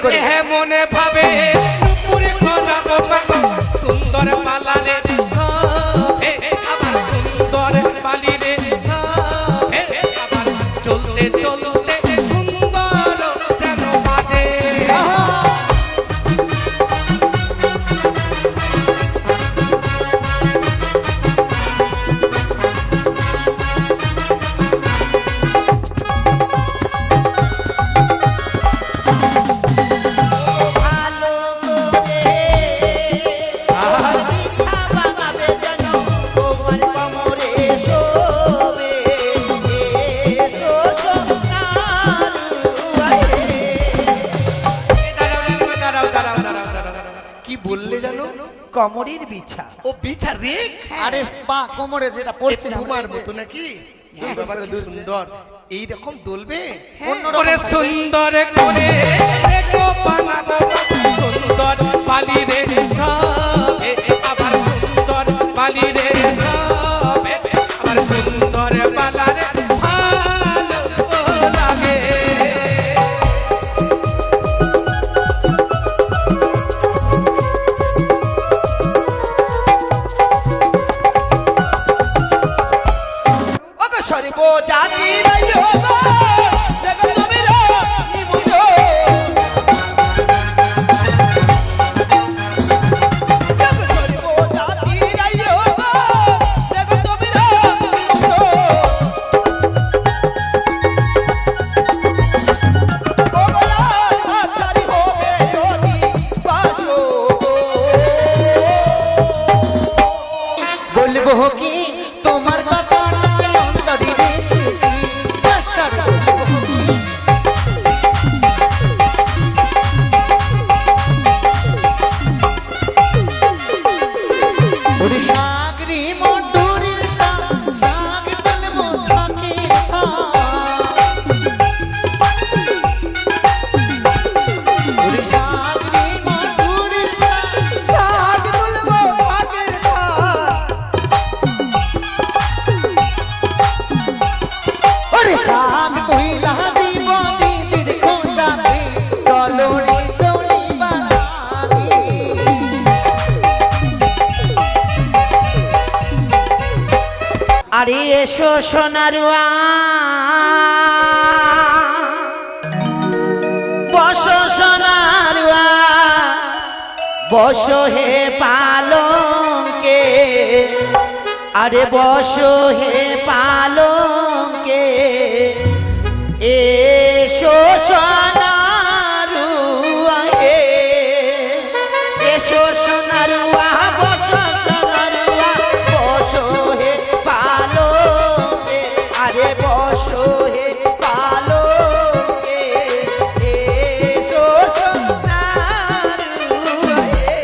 করে হ্যাঁ মনে ভাবে পুরে করাবো সুন্দর পালারে আবার সুন্দর পালিরে আবার চলতে চলতে সুন্দর যেন বাজে কোমরের বিছা ও বিছা রে আরে পা কোমরে যেটা পড়ছে না তোমার মতো নাকি সুন্দর এইরকম দোলবে অন্যরকম সুন্দর করে সুন্দর পালি রে আবার সুন্দর পালি রে আবার সুন্দর পালারে ভালো লাগে সরিবো জাতি রাইও দেখো তুমি রে নিমুজো দেখো সরিবো জাতি রাইও দেখো তুমি রে নিমুজো ওগলা আছারি হবে যদি পাশো বলবো কি তোমার কথা আরে এসো সোনারুয়া বসো সোনারুয়া বসো হে পালঙ্কে আরে বসো হে পালঙ্কে এসো সোনারুয়া হে এসো সোনারুয়া বসো সোনারুয়া বসো হে পালঙ্কে আরে বসো হে পালঙ্কে এসো সোনারুয়া হে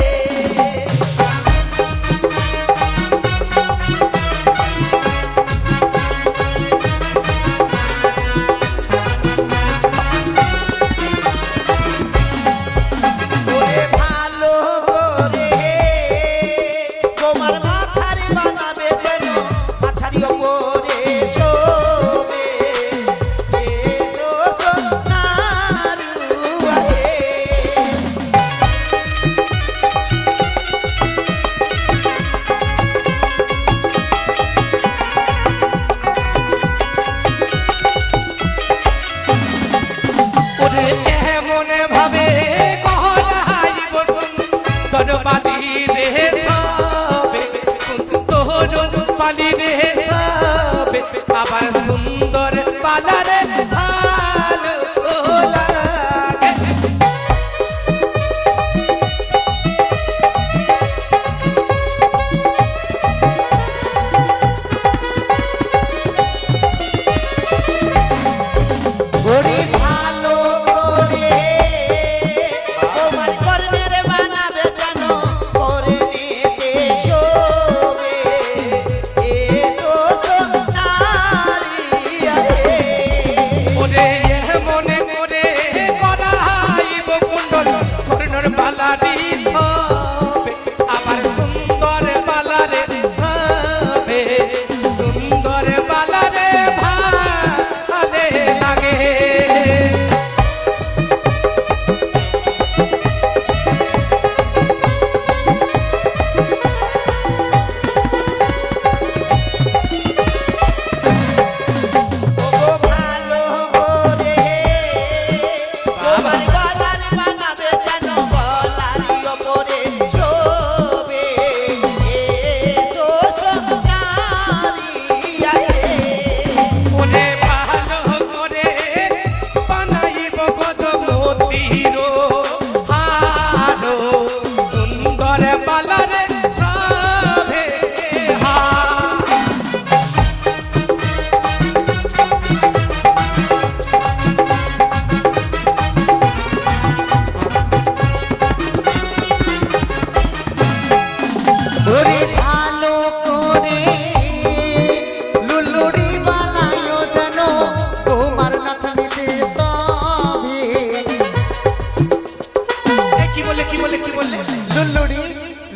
কি বললে কি বললে কি বললে? লুল্লুরি।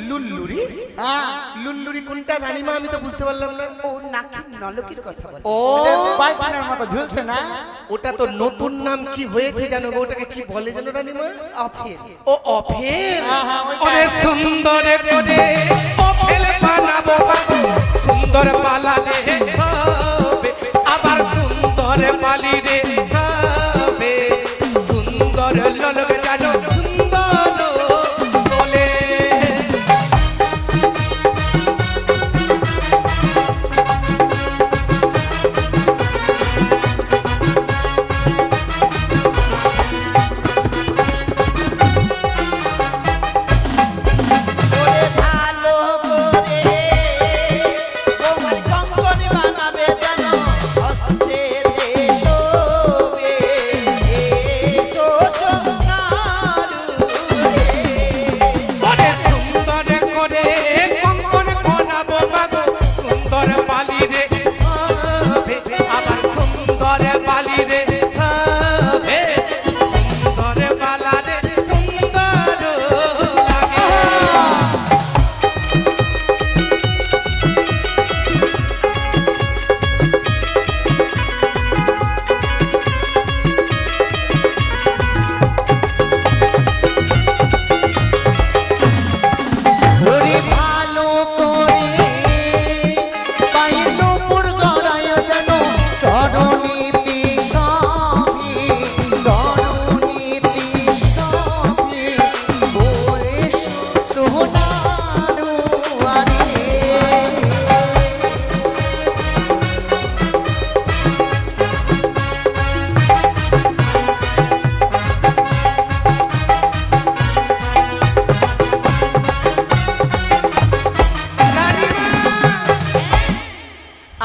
লুল্লুরি? হ্যাঁ, লুল্লুরি কোনটা রানীমা? আমি তো বুঝতে পারলাম না। ও নাকি নলকির কথা বলে। ও পাইখানার মতো ঝুলছে না? ওটা তো নতুন নাম কি হয়েছে জানো গো? ওটাকে কি বলে জানো রানীমা? অফির। ও অফেল। হ্যাঁ, হ্যাঁ, ওইটা। ওরে সুন্দর করে অফেল বানাবো বাবু, সুন্দর পালালে হবে, আবার সুন্দর পালিরে হবে, সুন্দর ললকে জানো সুন্দর বলে। ওরে ভালো করে তোমার কঙ্কন বানাবে জানো, হস্তে দেশবে এসো সোনারু ওরে সুন্দর করে কঙ্কন বানাবো বাবু, সুন্দর পালিরে হবে, আবার সুন্দর পালিরে হবে, সুন্দর পালারে সুন্দর লাগে। ওরে ভালো করে পায়ে নুপুর গড়ায় যেন চরণীতি সভি, চরণীতি সভি, ওরে সোনারু আরে।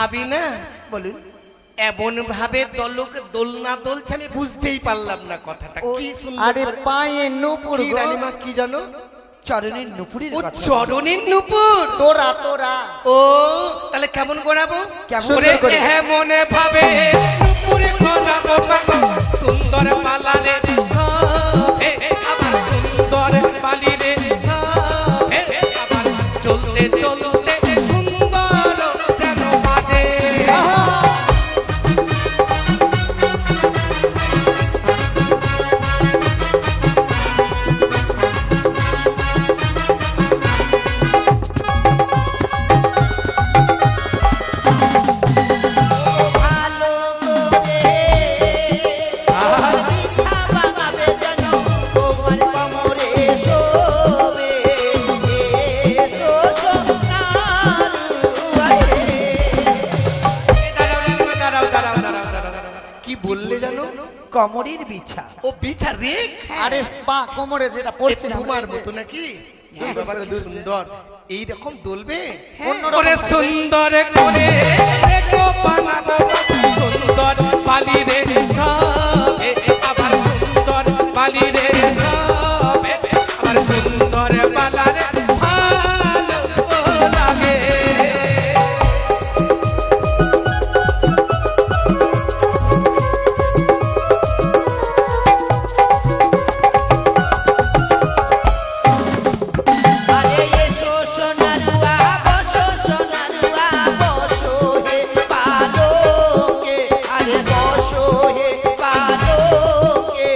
আবি না বলুন। এমন ভাবে দোলনা দোলছে আমি বুঝতেই পারলাম না কথাটা কি সুন্দর আরে করে। পায়ে নুপুর কি রানীমা কি জানো? চরণের নুপুরের ও কথা। চরণের নুপুর। তোরা তোরা ও তাহলে কেমন করাবো? কেমন ওরে করে? মনে ভাবে নুপুরে করাবো বাবা, সুন্দর পালারে হবে, আবার সুন্দর পালিরে হবে, আবার চলতে চলতে সুন্দর যেন বাজে। ভালো করে পিঠা বানাবে জানো, তোমার কোমরে শোবে এসো সোনারু আরে। দাঁড়াও, কি বললে জানো? কোমরের বিছা। ও বিছা রেখ। আরে পা কোমরে যেটা পড়ছে না তোমার মতো নাকি? বাবা কি সুন্দর, এইরকম দোলবে। অন্যরকম ওরে ভাবে। সুন্দর করে রেখো বানাবো, সুন্দর পালিরে হবে, আবার সুন্দর পালিরে হবে, আবার সুন্দর পালারে ভালো লাগে। আরে এসো সোনারুয়া বসো, সোনারুয়া বসো হে পালকে, আরে বসো হে পালকে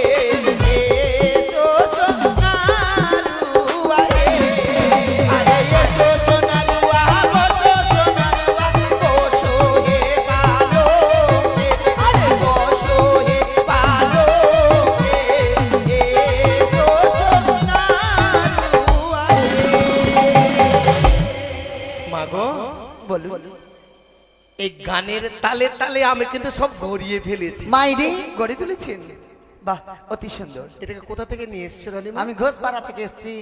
এসো সোনারুয়া রে। আরে এসো সোনারুয়া বসো, সোনারুয়া বসো হে পালকে, আরে বসো হে পালকে এসো সোনারুয়া রে। মাগো বলুন। এই গানের তালে তালে আমি কিন্তু সব গড়িয়ে ফেলেছি। মাইরি গড়ে তুলেছেন? বাহ, অতি সুন্দর। এটাকে কোথা থেকে নিয়ে এসছো রানীমা? আমি ঘোষপাড়া থেকে এসেছি।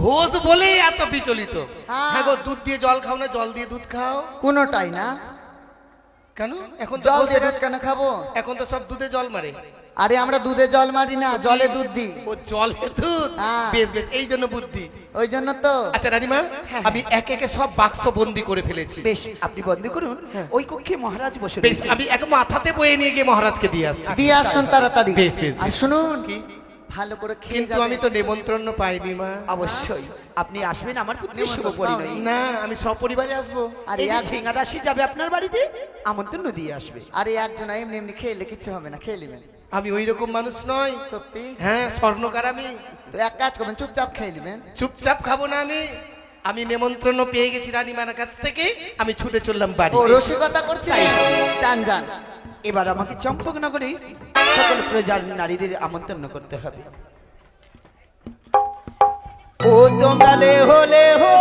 ঘোষ বলেই এত বিচলিত। হ্যাঁ। হ্যাঁ গো, দুধ দিয়ে জল খাও না জল দিয়ে দুধ খাও? কোনোটাই না। কেন? এখন তো জল ঘোষের- দিয়ে দুধ কেন খাবো? এখন তো সব দুধে জল মারে। আরে আমরা দুধে জল মারি না, জলে দুধ দিই। ও জলে দুধ। হ্যাঁ। বেশ বেশ, এই জন্য বুদ্ধি। ওই জন্য তো। আচ্ছা রানীমা, আমি একে একে সব বাক্স বন্দি করে ফেলেছি। বেশ, আপনি বন্ধ করুন। ওই কক্ষে মহারাজ বসে বেশ, রয়েছেন। আমি এক মাথাতে বয়ে নিয়ে গিয়ে মহারাজকে দিয়ে আসছি। দিয়ে আসুন তাড়াতাড়ি। বেশ, বেশ, আর বেশ। শুনুন, কি? ভালো করে খেয়ে কিন্তু যাবে আমি তো নেমন্ত্রণ পাইনি মা। অবশ্যই আপনি আসবেন আমার পুত্রের শুভ পরিণয়। না, আমি সপরিবারে আসবো। আর এই যে এক ঝিঙ্গাদাসী যাবে আপনার বাড়িতে, আমন্ত্রণ দিয়ে আসবে। আরে একজন এমনি এমনি খেলে কিচ্ছু হবে না, খেয়ে নেবেন। আমি ওই রকম মানুষ নয়। সত্যি? হ্যাঁ, স্বর্ণকার আমি। তো এক কাজ করবেন, চুপচাপ খেয়ে নেবেন। চুপচাপ খাবো না আমি। আমি নেমন্ত্রণ পেয়ে গেছি রানীমার কাছ থেকে, আমি ছুটে চললাম বাড়ি। ও রসিকতা করছে, টান যান। এবার আমাকে চম্পকনগরে সকল প্রজার নারীদের আমন্ত্রণ করতে হবে। ও তোমরা হলে হো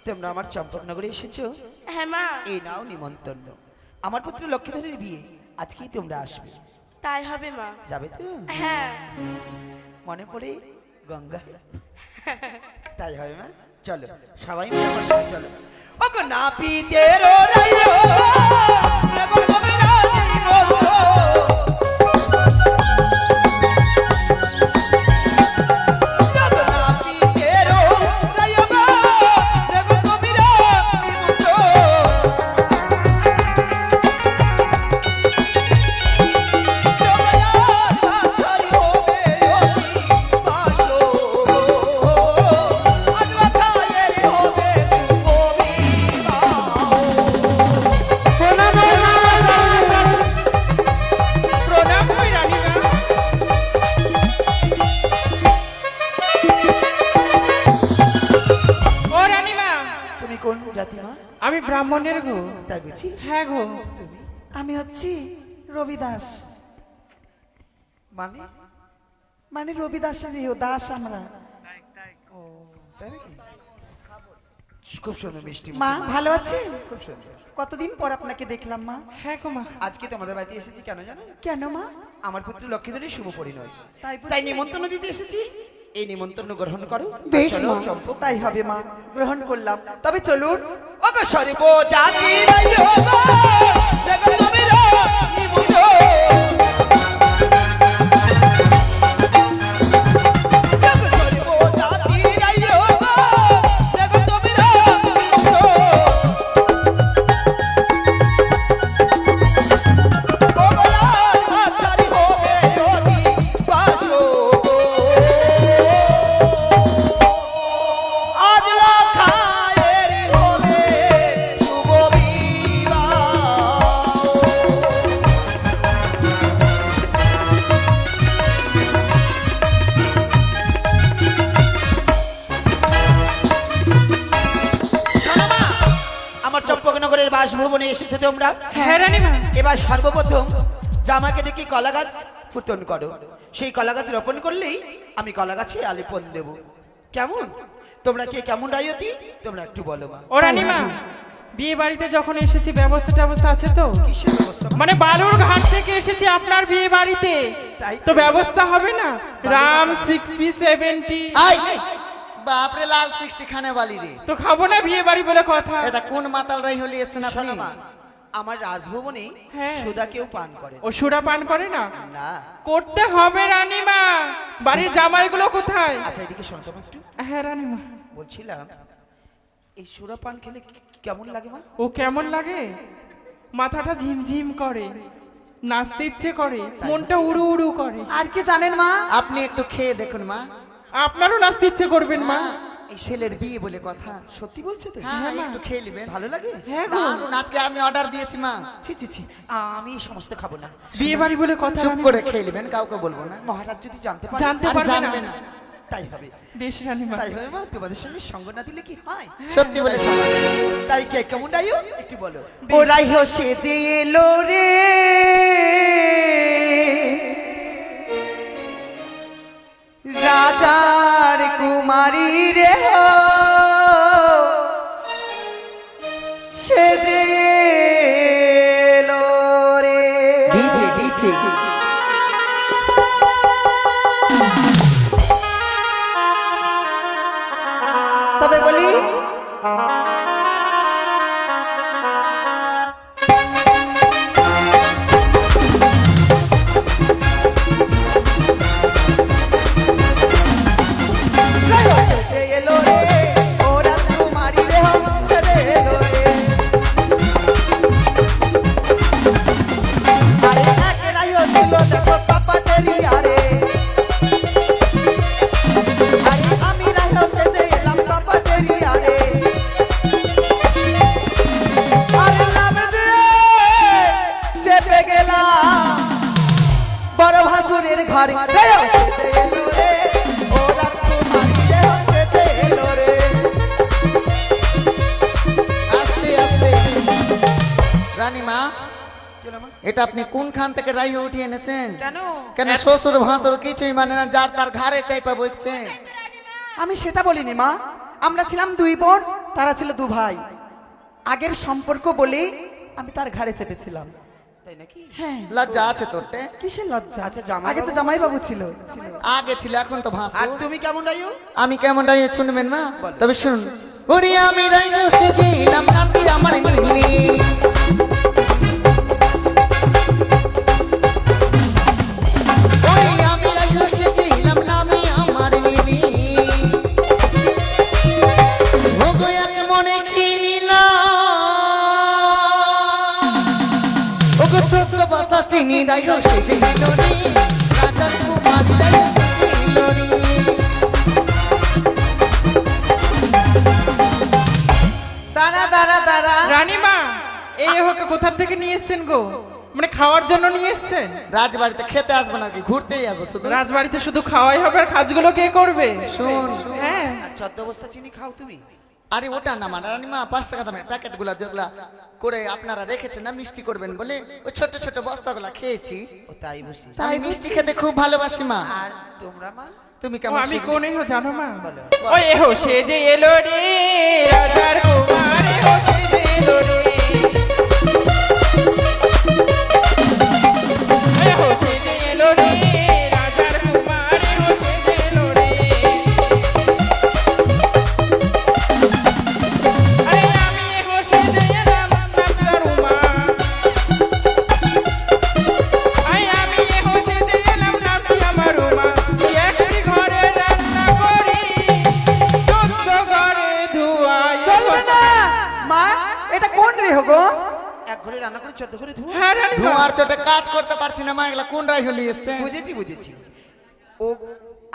তোমরা আমার চম্পকনগরে এসেছো। হ্যাঁ মা, এই নাও নিমন্ত্রণ। আমার পুত্র লক্ষ্মীধরের বিয়ে, আজকেই তোমরা আসবে। তাই হবে মা। যাবে তো? হ্যাঁ। মনে পড়ে গঙ্গা? তাই হবে মা, চলো সবাই মিলে আমার সঙ্গে চলো। ওগো নাপিতের রাইও নগর কবিরা নিমন্ত্রণ। আমি ব্রাহ্মণের গো। তাই বুঝি? হ্যাঁ গো। আমি হচ্ছি রবিদাস। মানে মানে রবিদাসের দাস আমরা। খুব সুন্দর মিষ্টি। মা ভালো আছে? খুব সুন্দর। কতদিন পর আপনাকে দেখলাম মা। হ্যাঁ গো মা। আজকে তোমাদের বাড়িতে এসেছি কেন জানো? কেন মা? আমার পুত্র লক্ষ্মীধরের শুভ পরিণয়, তাই বুঝি? তাই নিমন্ত্রণ দিতে এসেছি। এই নিমন্ত্রণ গ্রহণ করো। বেশ চলো, মা, চম্পক। তাই হবে মা, গ্রহণ করলাম। তবে চলুন। ওগো সর্ব জাতি রাজভবনে এসেছো তোমরা? হ্যাঁ রানীমা। এবার সর্বপ্রথম জামাকে ডেকে কলা গাছ ফুটন করো। সেই কলা গাছ রোপণ করলেই আমি কলা গাছে আলিপন দেব। কেমন? তোমরা কে কেমন রায়তি তোমরা একটু বলো মা। ও রানীমা, বিয়ে বাড়িতে যখন এসেছি ব্যবস্থা আছে তো? কিসের ব্যবস্থা? মানে বালুর ঘাট থেকে এসেছি আপনার বিয়ে বাড়িতে, তো ব্যবস্থা হবে না? রাম 60 70 আই বাপরে লাল 60 খানে বালি রে। তো খাবো না বিয়ে বাড়ি বলে কথা। এটা কোন মাতাল রাই হলি এসছেন আপনি? শোনো মা, আমার রাজভবনে হ্যাঁ। সুদা কেউ পান করে ও সুরা পান করে না? না। করতে হবে রানীমা। বাড়ির জামাইগুলো কোথায়? আচ্ছা এদিকে শোনো তো একটু। হ্যাঁ রানীমা। বলছিলাম এই সুরা পান খেলে কেমন লাগে মা? ও কেমন লাগে? মাথাটা ঝিমঝিম করে, নাচতে ইচ্ছে করে, মনটা উড়ু উড়ু করে। আর কি জানেন মা? আপনি একটু খেয়ে দেখুন মা। আপনারও নাচতে ইচ্ছে করবেন মা? এই ছেলের বিয়ে বলে কথা। সত্যি বলছো তো? হ্যাঁ একটু খেয়ে নেবেন। ভালো লাগে? হ্যাঁ গো। দারুণ, আজকে আমি অর্ডার দিয়েছি মা। ছি ছি ছি, আমি এই সমস্ত খাবো না। বিয়ে বাড়ি বলে কথা চুপ রানীমা। করে খেয়ে নেবেন, কাউকে বলবো না। মহারাজ যদি জানতে পারে? জানতে আরে পারবে জানবে না। না। তাই হবে। বেশ রানীমা। তাই হবে মা, তোমাদের সঙ্গে সঙ্গ না দিলে কি হয়? সত্যি বলেছি। তাই কে কেমন রাইও একটু বলো। ওরাই হোসে যে এলো রে, রাজার কুমারী রে হো, সে যে এলো রে। ডিজে ডিজে তবে বলি সে এলো রে, ও রাজকুমারী রে হো, সে যে এলো রে। আরে একলাই হচ্ছিল দেখো পাপাটেরি আরে। আরে আমি রাইও সেজে এলাম পাপাটেরি আরে। আরে নাম দিয়ে চেপে গেলাম বড় ভাসুরের ঘরে। রাইও সেজে এলো রে, ও রাজকুমারী রে হো, সেজে এলো রে। আস্তে আস্তে। রানীমা, এটা আপনি কোনখান থেকে রাইয়ে উঠিয়ে এনেছেন? কেন? কেন শ্বশুর ভাসুর কিছুই মানে না, যার তার ঘাড়ে চাইপা বসছেন? আমি সেটা বলিনি মা, আমরা ছিলাম দুই বোন, তারা ছিল দু ভাই। আগের সম্পর্ক বলে আমি তার ঘাড়ে চেপেছিলাম। তাই নাকি? হ্যাঁ। লজ্জা আছে তোরতে? কিসের লজ্জা? আচ্ছা, জামাই আগে তো বাবু? জামাই বাবু ছিল। আগে ছিল, এখন তো আর ভাসুর। তুমি কেমন রাইও? আমি কেমন রাইয়ে শুনবেন মা? তবে শুনুন। ওরে আমি রাইয়ে সেজেলাম, নামটি আমার মিলি। ওরে আমি রাইয়ে সেজেলাম, নামে আমার মিলি। ওগো আমি মনে কিনিলাম, ওগো ছোট বাসা চিনি রাইয়ে সেজেল রে, রাজার কুমারী রাইয়ে সেজেল রে। দাঁড়া দাঁড়া দাঁড়া। রানীমা, এই হোকে কোথা থেকে নিয়ে এসছেন গো? মানে খাওয়ার জন্য নিয়ে এসছেন? রাজবাড়িতে খেতে আসবো নাকি, ঘুরতেই আসবো শুধু। রাজবাড়িতে শুধু খাওয়াই হবে, আর কাজগুলো কে করবে? শোন, হ্যাঁ। আর 14 বস্তা চিনি খাও তুমি? আরে ওটা না মানে রানীমা, 5 টাকা দামের প্যাকেট গুলা যেগুলা করে আপনারা রেখেছেন না মিষ্টি করবেন বলে, ওই ছোট ছোট বস্তাগুলা খেয়েছি। ও তাই বুঝি। তাই মিষ্টি খেতে খুব ভালোবাসি মা। আর তোমরা মা? তুমি ও, কেমন আমি শিখলে? কোন এহো জানো মা? বলো। ওই এহো সে যে এলো রে, রাজার কুমার এহো সে যে এলো রে। এহো সে যে এলো রে, রাজার কুমার এহো সে যে এলো রে। আরে আমি এহো সে যে এলাম, আপনার উমা। আরে আমি এহো সে যে এলাম, নামটি আমার উমা। একটি ঘরে রান্না করি, 14 ঘরে ধোয়াই। চলবে না মা, এটা কোন রে গো? এক ঘরে রান্না করে 14 ঘরে ধুও? হ্যাঁ রানীমা। ধোঁয়ার চোটে কাজ করতে পারছি না মা, এগুলা কোন রাই হলি এসছে? বুঝেছি বুঝেছি। ও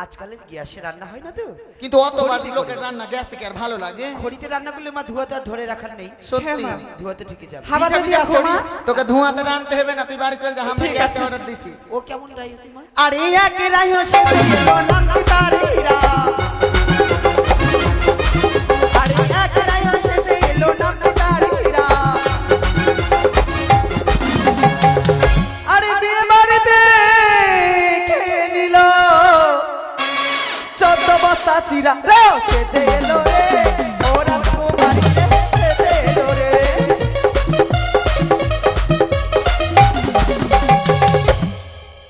আজকাল গ্যাসে রান্না হয় না তো, কিন্তু অতবার লোকের রান্না গ্যাসে কি আর ভালো লাগে? খড়িতে রান্না করলে মা ধোঁয়াতে আর ধরে রাখার নেই। সত্যি। হ্যাঁ, মা। ধোঁয়াতে ঠিকই যাবে। হাওয়া পিঠা যদি পিঠা আসে মা। তোকে ধোঁয়াতে রানতে হবে না, তুই বাড়ি চল যা, আমি ঠিক গ্যাসে আছে। অর্ডার দিছি। ও কেমন রাইও মা? আরে একে রাই হোসে এলো নামটি তারিরা। আরে একে রাই হোসে এলো নামটি তারিরা। চাচিরা রে সেজে এলো রে ও রাজকুমারী রে সেজে এলো রে।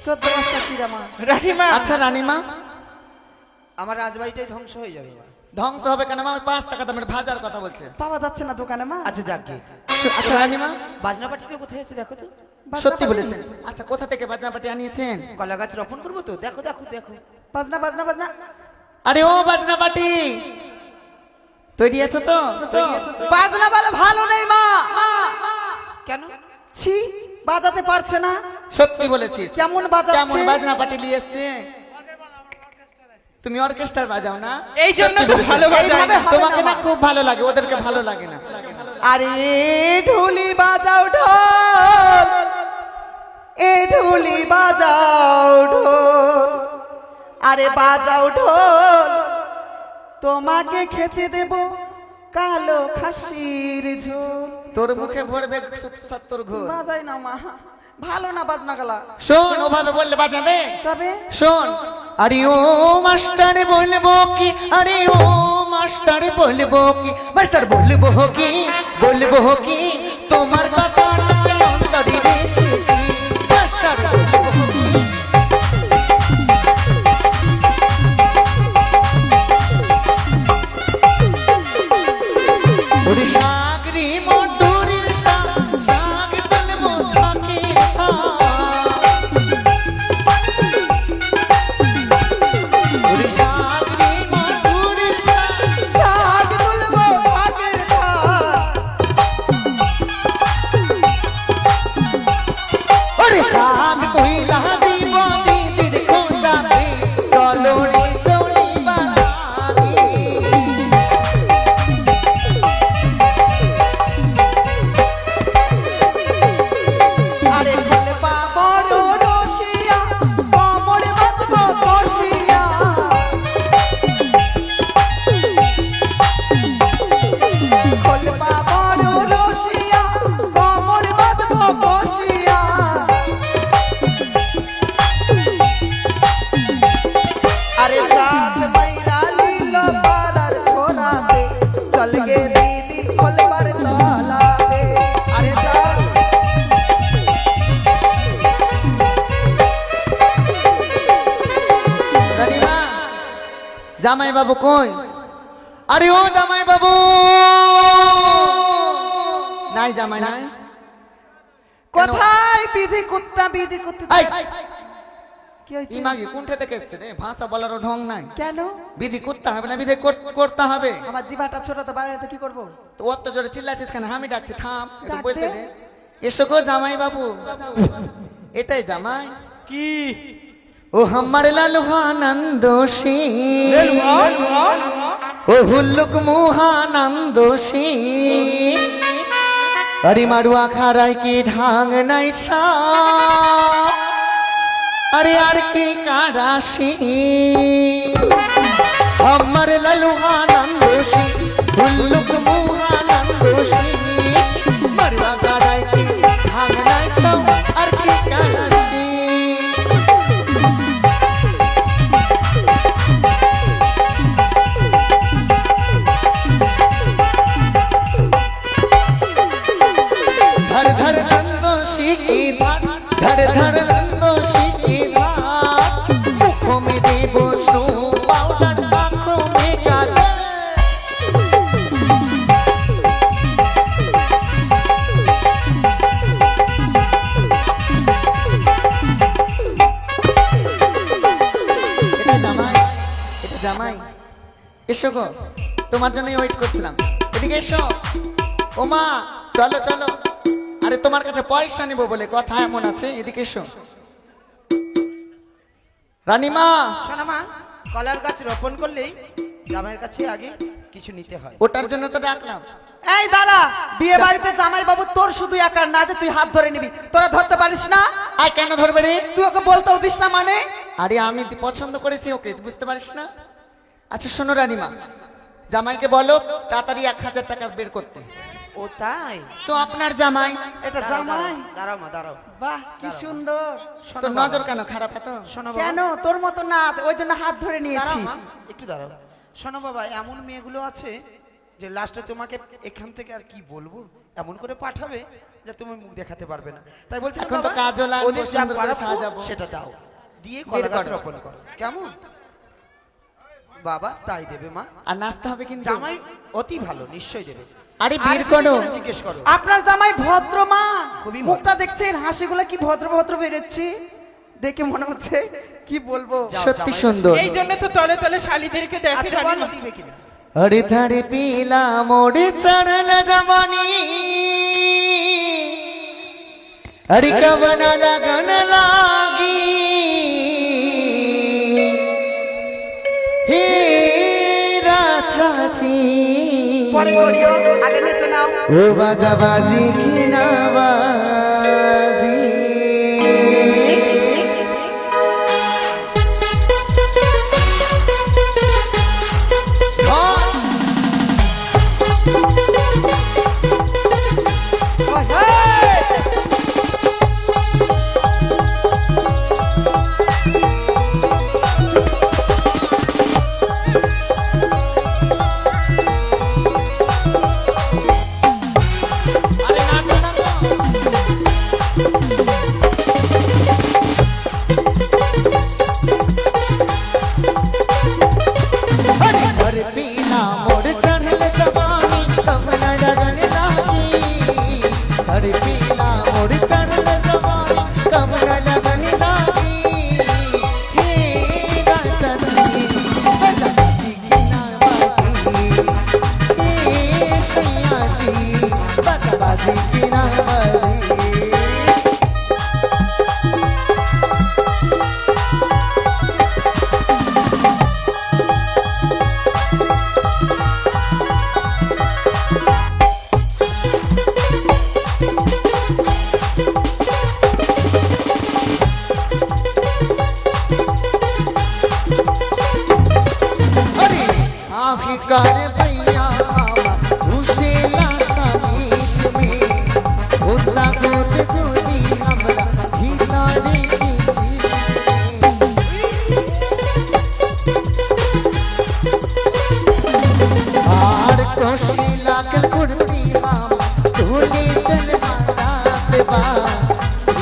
চোদ্দ মাস চাচিরা মা। রানীমা আচ্ছা রানীমা, আমার রাজবাড়িটাই ধ্বংস হয়ে যাবে মা। ধ্বংস হবে কেন মা? ওই 5 টাকা দামের ভাজার কথা বলছে। পাওয়া যাচ্ছে না দোকানে মা। আচ্ছা যাকে আচ্ছা রানীমা, বাজনা পাটিটা কোথায় আছে দেখো তো। সত্যি বলেছেন। আচ্ছা কোথা থেকে বাজনা পাটি আনিয়েছেন? কলা গাছ রোপণ করবো তো, দেখো দেখো দেখো। বাজনা বাজনা বাজনা। আরে ও বাজনা পাটি তৈরি আছো তো? বাজনা বলে ভালো নেই মা। কেন? ছি, বাজাতে পারছে না। সত্যি বলেছিস। কেমন বাজাচ্ছে? কেমন বাজনা পাটি নিয়ে এসছে? তুমি অর্কেস্ট্রা বাজাও না? এই জন্য সত্যি তো বলেছেন। ভালো বাজায় এইভাবে না। হবে তোমাকে না না মা। খুব ভালো লাগে, ওদেরকে ভালো লাগে না। আরে ঢুলি বাজাও ঢোল, এ ঢুলি বাজাও ঢোল, আরে বাজাও ঢোল, তোমাকে খেতে দেব কালো খাসির ঝোল। তোর মুখে ভরবে 70 ঘোর। বাজাই না মা, ভালো না বাজনা গালা। শোন, ওভাবে বললে বাজাবে? তবে শোন, আরে ও মাস্টার বলবো কি, আরে ও মাস্টার বলবো কি, মাস্টার বলবো কি, বলবো কি, তোমার কথা অন্তরে রেখেছি, মাস্টার বলবো কি। ওরে সাগরি মধুরীর শাক, শাক বলবো থাকে ওরে সাগরি মধুরীর শাক, শাক তুলবো ভাগের ধার, ওরে শাক কইলা দিব দিদির খোঁজাতে, চলো রে চলি বাড়ি। আরে খোলে পা বড় রসিয়া, কোমর বাঁধবো কষিয়া, খোলে পা বড় রসিয়া, কোমর বাঁধবো কষিয়া। আরে রাত মাইরা লীল পাড়ার ছোড়াতে, চল গে দিদি খোলবার তলাতে। আরে রাত রানীমা, জামাই বাবু কই? আরে ও জামাই বাবু, নাই জামাই নাই। কোথায় বিধি কুত্তা, বিধি কুত্তা? এই, কি হয়েছে? ইমাগি কোনটা থেকে এসছে রে? ভাষা বলারও ঢং নাই। কেন? বিধি করতে হবে না? বিধি করতে হবে। আমার জিভাটা ছোট তো, বাইরে তো কি করবো? তো অত জোরে চিল্লাছিস কেন? আমি ডাকছি, থাম, একটু ডাক বলতে দে। দে। এসো গো জামাই বাবু। এটাই জামাই? কি ও হামার লালুহানন্দ সিং, ও হুল্লুক মুহানন্দ সিং, আরে মারুয়া খারাই কি ঢাং নাই ছা, আরে আর কি কারাসি, আমার লালুহানন্দ সিং, হুল্লুক মুহানন্দ সিং, মারুয়া খারাই কি ঢাং নাই ছা, আর কি কারাসি। धर धर नंदो सीखी बात, धर धर नंदो सीखी बात, मुखों में देवो स्नो पाउडर, आँखों में काजल। এটা জামাই, এটা জামাই। এসো গো, তোমার জন্যই ওয়েট করছিলাম। এদিকে এসো। ও মা, চলো চলো। আরে তোমার কাছে পয়সা নিব বলে কথা এমন আছে, এদিকে এসো। রানীমা, শোনা মা, কলার গাছ রোপণ করলেই জামাইয়ের কাছে আগে কিছু নিতে হয়। ওটার জন্য তো ডাকলাম। এই দাঁড়া, বিয়ে বাড়িতে জামাই বাবু তোর শুধু একার না যে তুই হাত ধরে নিবি, তোরা ধরতে পারিস না? আর কেন ধরবে রে? তুই ওকে বলতেও দিস না মানে? আরে আমি পছন্দ করেছি ওকে, তুই বুঝতে পারিস না? আচ্ছা শোনো রানীমা, জামাইকে বলো তাড়াতাড়ি 1000 টাকা বের করতে। ও তাই? তো আপনার জামাই। এটা জামাই? দাঁড়াও মা, দাঁড়াও। বাহ কি সুন্দর। শোনো তোর বাবা, নজর কেন খারাপ এত? শোনো বাবা। কেন? তোর মতো না, ওই জন্য হাত ধরে নিয়েছি। দাঁড়াও মা, একটু দাঁড়াও। শোনো বাবা, এমন মেয়েগুলো আছে যে লাস্টে তোমাকে এখান থেকে আর কি বলবো এমন করে পাঠাবে যে তুমি মুখ দেখাতে পারবে না। তাই বলছি এখন তো কাজও লাগবে, ওদের যা সুন্দর করে প্রাপ্য সাজাবো। সেটা দাও, দিয়ে বের কলা গাছ করো। রোপণ করো, কেমন? বাবা তাই দেবে মা। আর নাচতে হবে কিন্তু। জামাই অতি ভালো, নিশ্চয়ই দেবে। আরে আর বের কি করো। করে জিজ্ঞেস করো। আপনার জামাই ভদ্র মা, খুবই ভদ্র। মুখটা দেখছেন, হাসিগুলো কি ভদ্র ভদ্র বেরোচ্ছে, দেখে মনে হচ্ছে কি বলবো। যাও, সত্যি জামাই সুন্দর। এই জন্য তো তলে তলে শালিদেরকে দেখে আচ্ছা বলো রানীমা। দিবে কিনা? अरे धड़ पीला मोड़ चढ़ल जवानी अरे कवन लगन लागी हे राचाची পরে করিও, আগে নেচে নাও। ओ बाजा बाजी की नवाजी अरे पीला मोड़ चढ़ल जवानी कवन लगन लागी अरे पीला मोड़ चढ़ल जवानी कवन लगन लागी हे राचती बजाती की नवाजी हे सैयाजी बजाती की नवाजी अरे आही कर भैया उसेला समीत में उतना गोद गोदी हमरा भीतर की आर कोशी लागल कुर्ती मामा तोले चल माता पे बा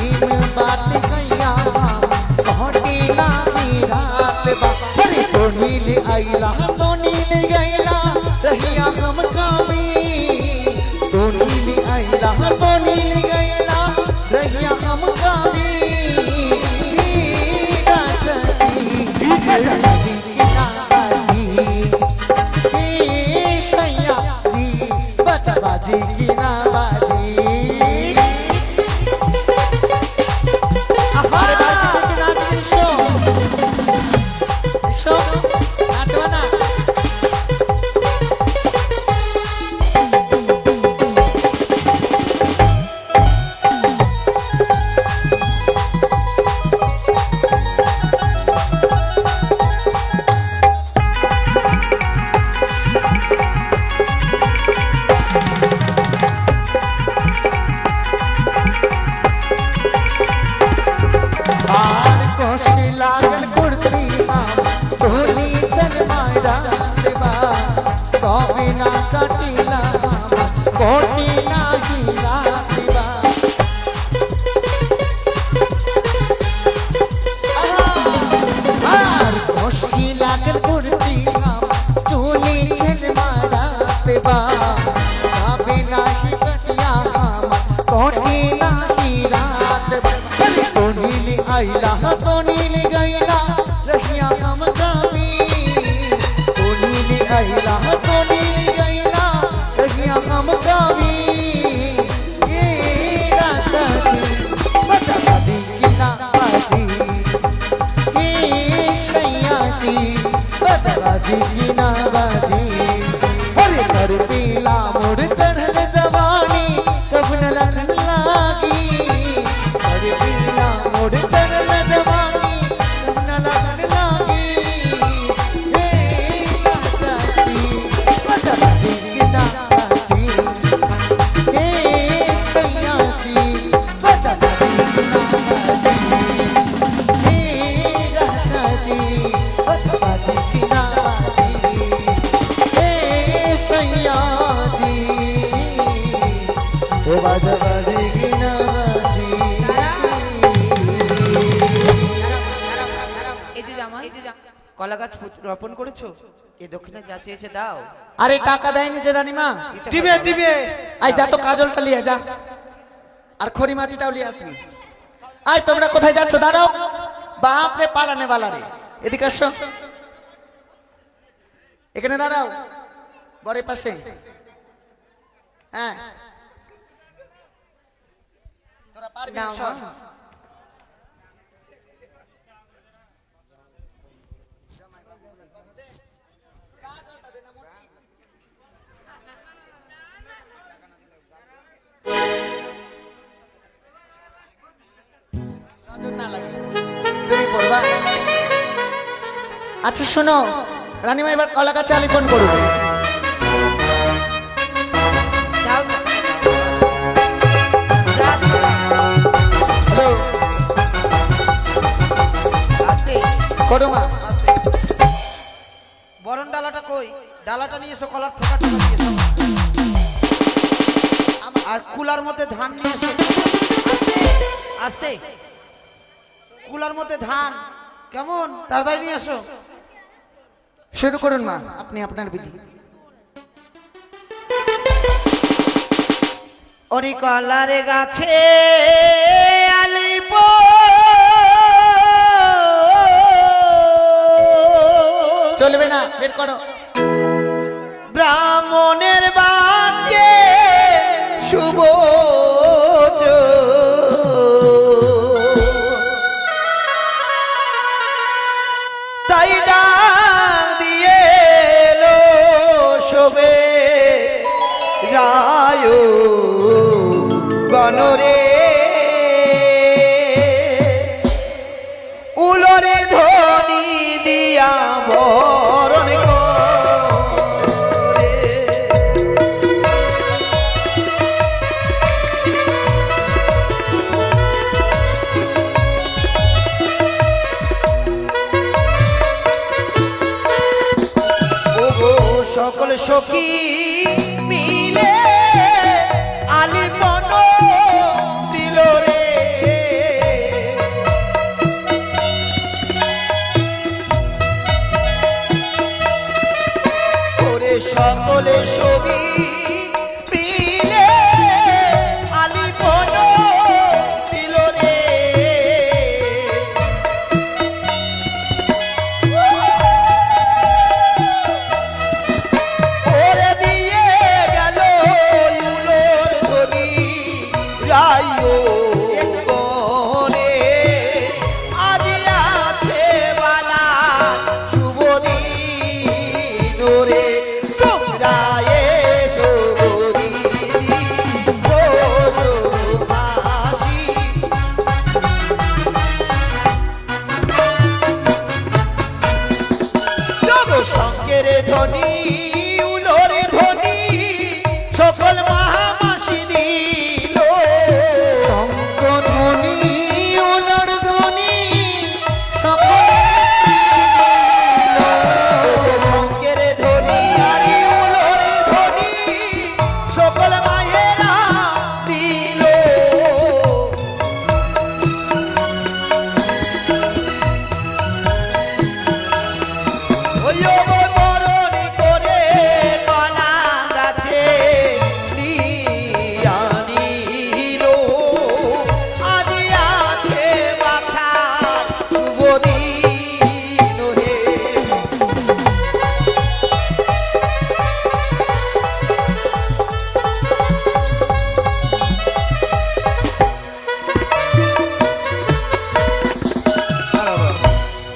इन बात गैया मामा कहती ना रात बा अरे तो नील आइला तो नील गैला रहिया हम कामी तो नील आइला तो नील गैला रहिया हम कामी राजती राजती की नाती हे सैयाजी बतबाजी की नाबाजी अरे बाजी की नाती शो शो नाटवाना आर कोशी लागल कुर्सी मामा तोली चल मारा देवा कभी ना कटिला मामा कोटी ना हीरा देवा आर कोशी लागल कुर्सी मामा तोली चल मारा देवा कभी ना ही कटिया मामा कोटी ना हीरा देवा तो नीली आइला तो नीली गैला रहिया हम कामी तो नीली आइला तो नीली गैला रहिया हम कामी ये राजती बजाती की नाती ये सैयाजी बजाती की नाती अरे कर पीला मोड़ चढ़ल जवानी कब न लगन लागी अरे पीला मोड़ चढ़ल जवानी कब न लगन लागी हे राजती बजाती की नाती हे सैयाजी बजाती की नाती हे राजती बजाती की नाती কলা গাছ রোপণ করেছো, এ দক্ষিণা যা চেয়েছে দাও। আরে টাকা দেয়নি যে রানীমা? দিবে দিবে। আই যা তো কাজলটা লিয়ে যা, আর খড়ি মাটিটাও লিয়ে আসবি। আই তোমরা কোথায় যাচ্ছ? দাঁড়াও, বাপ রে পালানে বালা রে, এদিকে আসো, এখানে দাঁড়াও, বরের পাশে। হ্যাঁ তোরা পারবি না, নাও, সর। নাও। নজর না লাগে, তুমি পড়বা। আচ্ছা শোনো রানীমা, এবার কলা গাছে আলিপন করবো। যাও না। হ্যালো, আস্তে। করো মা। বরণ ডালাটা কই? ডালাটা নিয়ে এসো, কলার থোকাটা নিয়ে এসো। আর কুলার মধ্যে ধান নিয়ে এসো। আস্তে। কুলার মধ্যে ধান, কেমন? তাড়াতাড়ি নিয়ে এসো। শুরু করুন মা, আপনি আপনার বিধি। ওরে কলার গাছে আলিপ চলবে না, বের করো। ব্রাহ্মণের বাক্যে শুভ তাই ডাক দিয়ে এলো শোবে রায় গণরে উলরে ধ্বনি দিয়া বরণ করে। ওগো সকল সখী মিলে আলিপন দিল রে। ওরে সকলে ছবি মিলে আলিপন দিল রে। ওরে দিয়ে গেল উলোর ধ্বনি রাইও গনে। আজ আছে বালা শুভ দিন রে, তোমরা এসো গো দিদি, ও মাসি। জগৎসংকের ধ্বনি উলোরে ধ্বনি সকল মহামাসি দিল। শঙ্খ ধ্বনি, উলর ধ্বনি, সকল শঙ্কের ধ্বনি আরি উলোরে ধ্বনি সকল মায়েরা দিল। ওই বরণ করে কলা গাছে নিয়ে আনিল। আজি আছে মাথার শুভ দিন হে।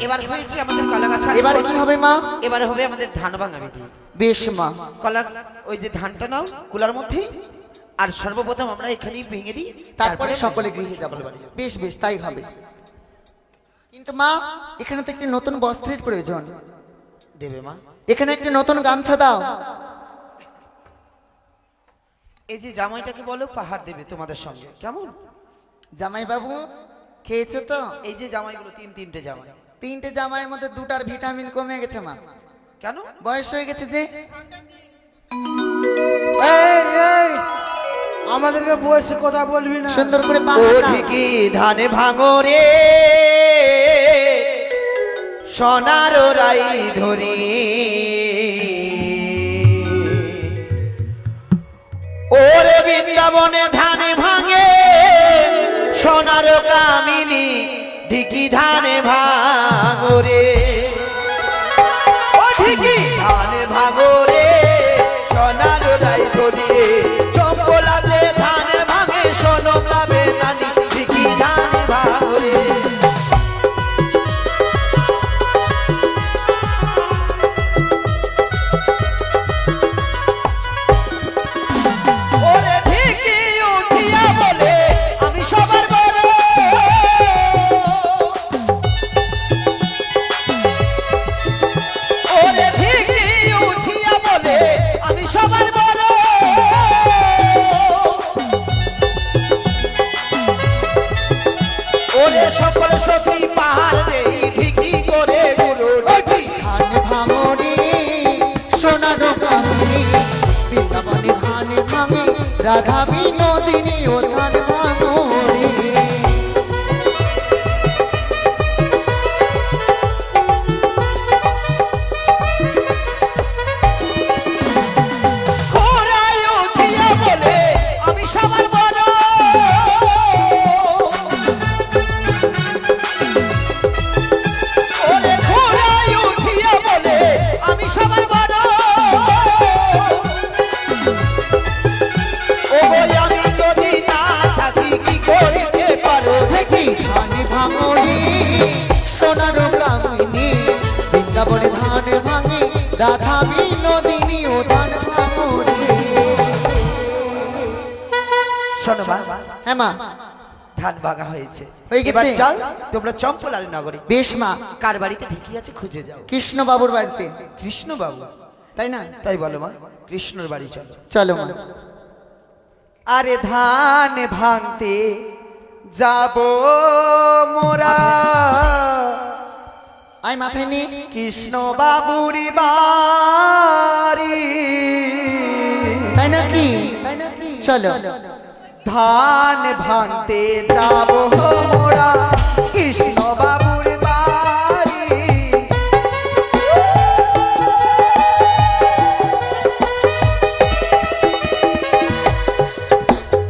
এবার হয়েছে আমাদের কলা গাছ। এবারে কি হবে মা? এবারে হবে আমাদের ধান ভাঙা বিধি। বেশ মা। কলা ওই যে ধানটা নাও কুলার মধ্যে, আর সর্বপ্রথম আমরা এখানেই ভেঙে দিই, তারপরে সকলে গৃহে যাবো। বেশ বেশ, তাই হবে। কিন্তু মা, এখানে তো একটি নতুন বস্ত্রের প্রয়োজন। দেবে মা। এখানে একটি নতুন গামছা দাও। এই যে জামাইটাকে বলো পাহাড় দেবে তোমাদের সঙ্গে, কেমন? জামাই বাবু খেয়েছো তো? এই যে জামাইগুলো তিনটে জামাই। তিনটে জামাইয়ের মধ্যে দুটার ভিটামিন কমে গেছে মা। কেন? বয়স হয়ে গেছে যে। এই এই আমাদেরকে বয়সে কথা বলবি না। সুন্দর করে পা ও হাঁটাও। ঠিকই ধানে ভাঙরে সোনার রাই ধরি ওরে বৃন্দাবনে ধানে ভাঙে সোনার কামিনী ঢিকি ধানে ভাঙরে ও ঢিকি ধানে ভাঙরে সোনার রাই ধরি চম্পলাতে ধানে ভাঙে সোনো গাবে নানি ঢিকি ধানে ভাঙরে ওরে ঢিকি উঠিয়া বলে আমি সবার বড় ওরে ঢিকি উঠিয়া বলে আমি সবার বড় ওরে সকল সখী পাহাড় দেই ঢিকি করে গুরু ঢিকি ধান ভাঙরে সোনার কামিনী বৃন্দাবনে ধান ভাঙে রাধা বিনোদিনী ও ধান ভাঙরে ঘোড়ায় উঠিয়া বলে আমি সবার বড় ওরে ঘোড়ায় উঠিয়া বলে আমি সবার বড় ও বই আমি যদি না থাকি কি করিতে পারো দেখি ধান ভাঙরে সোনার কামিনী বৃন্দাবনে ধান ভাঙে রাধা বিনোদিনী ও ধান ভাঙরে শোনো মা হ্যাঁ মা ধান ভাঙা হয়েছে হয়ে গেছে? এবার চল তোমরা চম্পলার নগরে বেশ মা কার বাড়িতে ঢিকি আছে খুঁজে যাও কৃষ্ণ বাবুর বাড়িতে কৃষ্ণ বাবু তাই না তাই বলো মা কৃষ্ণর বাড়ি চলো চলো মা আরে ধান ভাঙতে যাব মোরা আয় মাথায় নে কৃষ্ণ বাবুর বাড়ি তাই নাকি চলো ধান ভাঙতে যাব মোরা কৃষ্ণ বাবুর বাড়ি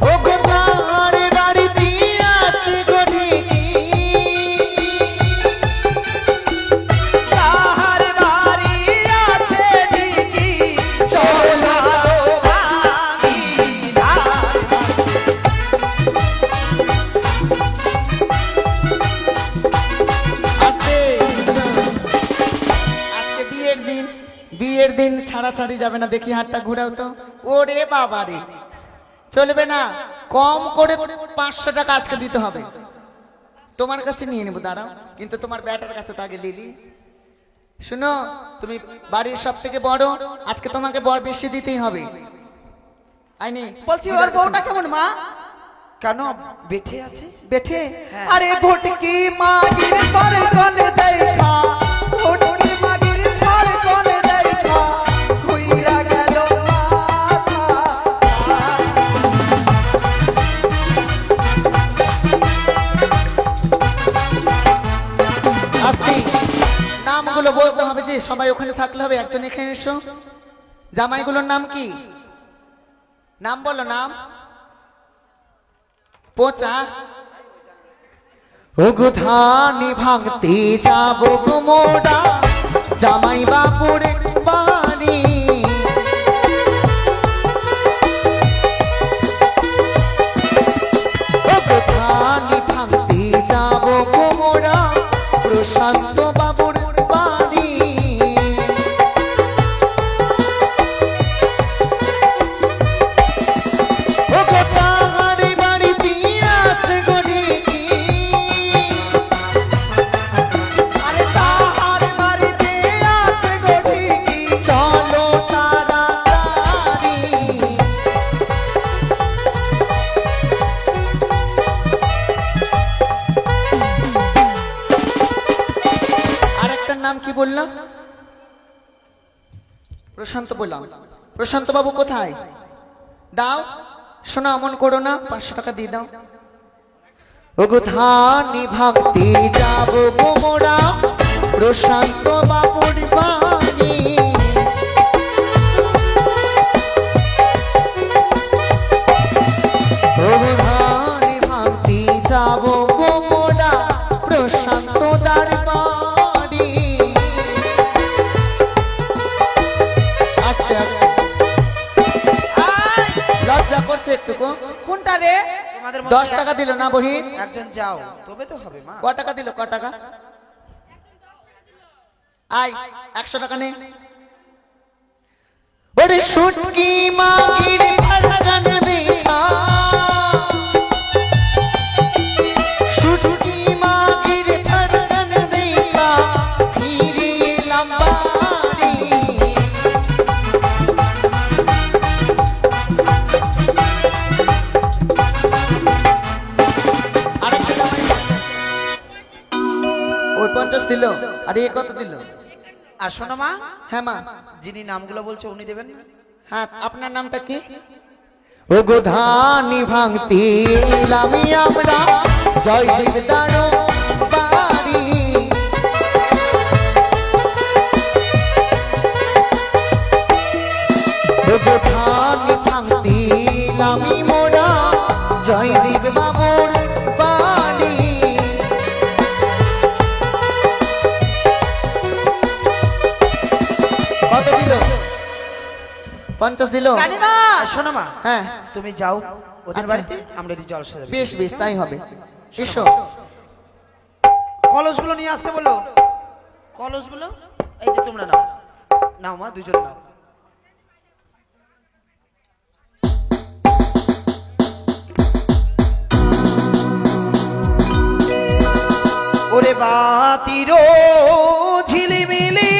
ও গো তার বাড়িতে আছে গো ঢিকি তাহার বাড়ি আছে ঢিকি সোনারো ভাঙি ধান আজকে আজকে বিয়ের দিন ছাড়াছাড়ি যাবে না দেখি হাতটা ঘুরাও তো ওরে বাবা রে চলবে না কম করে 500 টাকা আজকে দিতে হবে তোমার কাছে নিয়ে নেবো দাঁড়াও কিন্তু তোমার ব্যাটার কাছে তো আগে লিলি শুনো তুমি বাড়ির সব থেকে বড় আজকে তোমাকে বড় বেশি দিতেই হবে আইনি বলছি ওর বউটা কেমন মা কেন বেঠে আছে বেঠে আরে ভোটকি মাগির পর কোন দেখা ভোটকি মাগির পর কোন দেখা খুইরা গেল মাথা আপনি নামগুলো বলতে হবে যে সবাই ওখানে থাকলে হবে একজন এখানে এসো জামাইগুলোর নাম কি নাম বলো নাম পোচা ওগো ধানি ভাঙতে যাব গো মোরা জামাই বাপুর বাড়ি ওগো ধানি ভাঙতে যাব গো মোরা প্রশান্ত বাবুর বাড়ি ওগো তাহার বাড়িতে আছে গো ঢিকি আরে তাহার বাড়িতে আছে গো ঢিকি চলো তাড়াতাড়ি আরেকটার নাম কি বললাম প্রশান্ত বললাম প্রশান্ত বাবু কোথায় দাও শোনা অমন করো না 500 টাকা দিয়ে দাও ওগো ধানি ভাঙতে যাব গো মোরা প্রশান্ত বাবুর বাড়ি ধানি ভাঙতি যাব গোমরা প্রশান্ত দার বাড়ি আস্তে আস্তে লজ্জা করছে একটু কোনটা রে? তোমাদের 10 টাকা দিল না বহিন? একজন যাও, তবে তো হবে মা। ক টাকা দিল, ক টাকা? আয় 100 টাকা নে। ওরে শুটকি মাগির ফারগান দেখা, শুটকি মাগির ফারগান দেখা ফিরে এলাম বাড়ি। ওই 50 দিল, আর এ কত দিল? আর শোনো মা, হ্যাঁ মা। যিনি নামগুলো বলছে উনি দেবেন। হ্যাঁ, আপনার নামটা কি? ও গো ধানি ভাঙতি এলামি আমরা জয়দেব দারো বাড়ি। ও গো ধানি ভাঙতি এলামি মোরা জয়দেব বাবুর বাড়ি। কত দিল? 50 দিল। রানীমা আর শোনো মা, হ্যাঁ, তুমি যাও ওদের আচ্ছা। বাড়িতে, আমরা এদিকে জল সাজাবো। বেশ বেশ, তাই হবে। এসো। কলসগুলো নিয়ে আসতে বলো। কলসগুলো এই যে তোমরা নাও, নাও মা, দুজন নাও। ওরে বাতিরো ঝিলিমিলি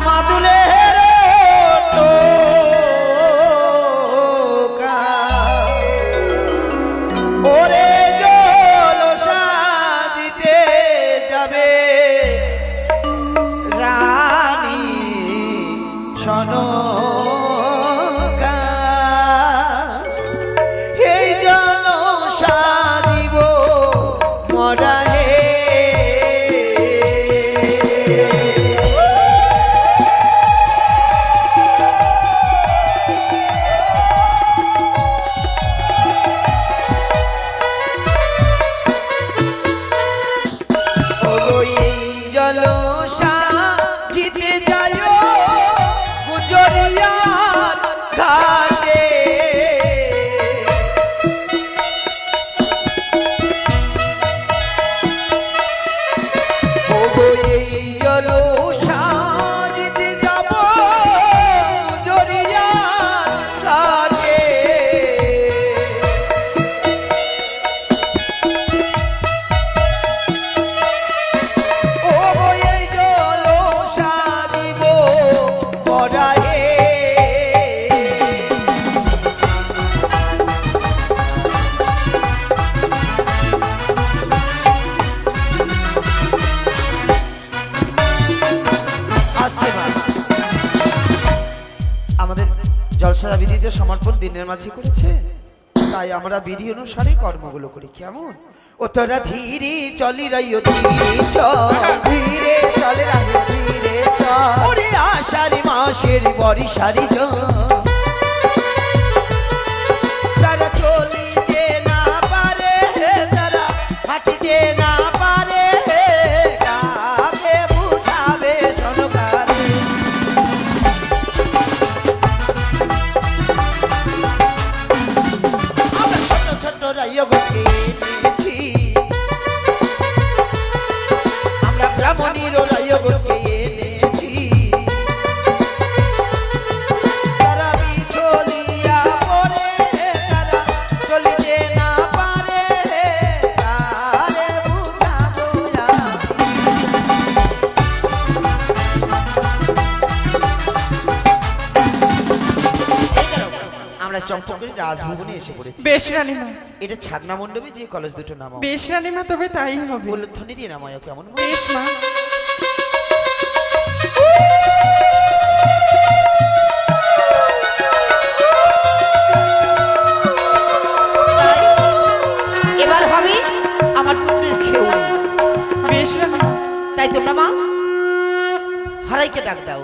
মাদুলের টোকা, ওরে জল সাজিতে যাবে রানী সনকা, এই জল সাজিব মরা হে। জিতে যায় গুজরিয়ার ঘাটে, এই জল জিতে যাব গুজরিয়ার ঘাটে। ও এই জল সাজিব মরা হে। আসতে পারে আমাদের জলসারা বিধিতে সমর্পণ দিনের মাঝে করেছে, তাই আমরা বিধি অনুসারে কর্মগুলো করি। কেমন? ও তোরা ধীরে চলি রাইও, ধীরে চল, ধীরে চলে রাইও, ধীরে চল। ওরে আষাঢ় মাসের বরিশারি তারা চলিতে না পারে, তারা হাঁটিতে না পারে, কাকে বুঝাবে সনকারে। আমরা ছোট ছোট রাইও গোকে এনেছি, আমরা ব্রাহ্মণীর রাইও গোকে এনেছি, তারা বিচলিয়া পড়ে, তারা চলিতে না পারে, কারে বুঝাবো না। আমরা চম্পকের রাজভবনে এসে পড়েছি। বেশ রানীমা, এটা ছাদনা মণ্ডপে যে কলেজ দুটো নাম বেশ রানীমা, তবে তাই হবে। উল্লেখধ্বনি দিয়ে নামায় কেমন? বেশ মা। চন্দ্রমা হারাইকে ডাক দাও।